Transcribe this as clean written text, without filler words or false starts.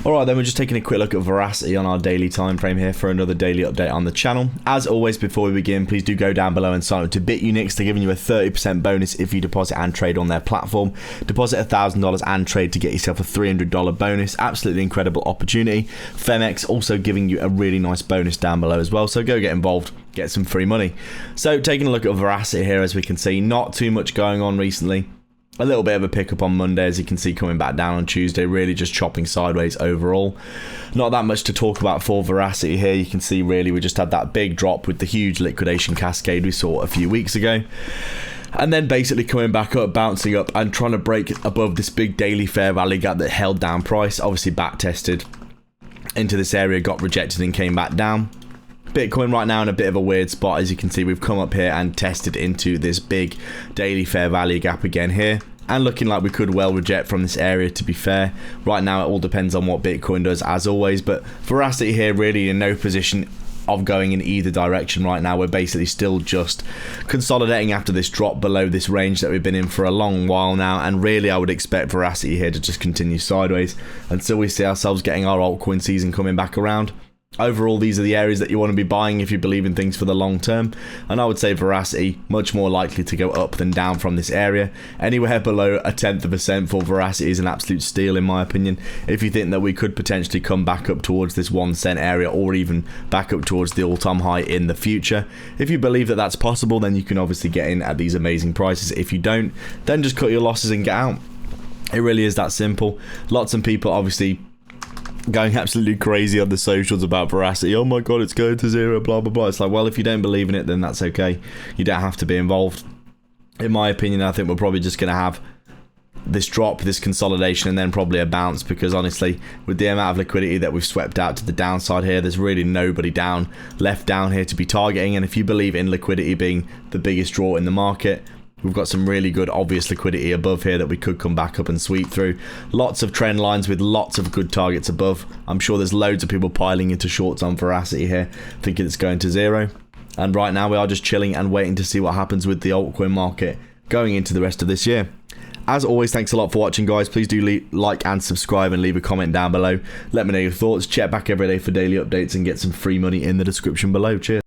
Alright then, we're just taking a quick look at Verasity on our daily time frame here for another daily update on the channel. As always, before we begin, please do go down below and sign up to BITUNIX. They're giving you a 30% bonus if you deposit and trade on their platform. Deposit $1,000 and trade to get yourself a $300 bonus. Absolutely incredible opportunity. PHEMEX also giving you a really nice bonus down below as well, so go get involved, get some free money. So taking a look at Verasity here, as we can see, not too much going on recently. A little bit of a pickup on Monday, as you can see, coming back down on Tuesday, really just chopping sideways overall. Not that much to talk about for Verasity here. You can see really we just had that big drop with the huge liquidation cascade we saw a few weeks ago. And then basically coming back up, bouncing up and trying to break above this big daily fair value gap that held down price. Obviously back tested into this area, got rejected and came back down. Bitcoin right now in a bit of a weird spot. As you can see, we've come up here and tested into this big daily fair value gap again here, and looking like we could well reject from this area, to be fair. Right now it all depends on what Bitcoin does, as always, but Verasity here really in no position of going in either direction right now. We're basically still just consolidating after this drop below this range that we've been in for a long while now, and really I would expect Verasity here to just continue sideways until we see ourselves getting our altcoin season coming back around. Overall, these are the areas that you want to be buying if you believe in things for the long term, and I would say Verasity much more likely to go up than down from this area. Anywhere below 0.1% for Verasity is an absolute steal in my opinion. If you think that we could potentially come back up towards this 1 cent area, or even back up towards the all-time high in the future, if you believe that that's possible, then you can obviously get in at these amazing prices. If you don't, then just cut your losses and get out. It really is that simple. Lots of people obviously going absolutely crazy on the socials about Verasity. Oh my god, it's going to zero, blah blah blah. It's like, well, if you don't believe in it, then that's okay. You don't have to be involved. In my opinion, I think we're probably just going to have this drop, this consolidation, and then probably a bounce, because honestly, with the amount of liquidity that we've swept out to the downside here, there's really nobody left down here to be targeting. And if you believe in liquidity being the biggest draw in the market, we've got some really good obvious liquidity above here that we could come back up and sweep through. Lots of trend lines with lots of good targets above. I'm sure there's loads of people piling into shorts on Verasity here, thinking it's going to zero. And right now we are just chilling and waiting to see what happens with the altcoin market going into the rest of this year. As always, thanks a lot for watching, guys. Please do like and subscribe and leave a comment down below. Let me know your thoughts. Check back every day for daily updates and get some free money in the description below. Cheers.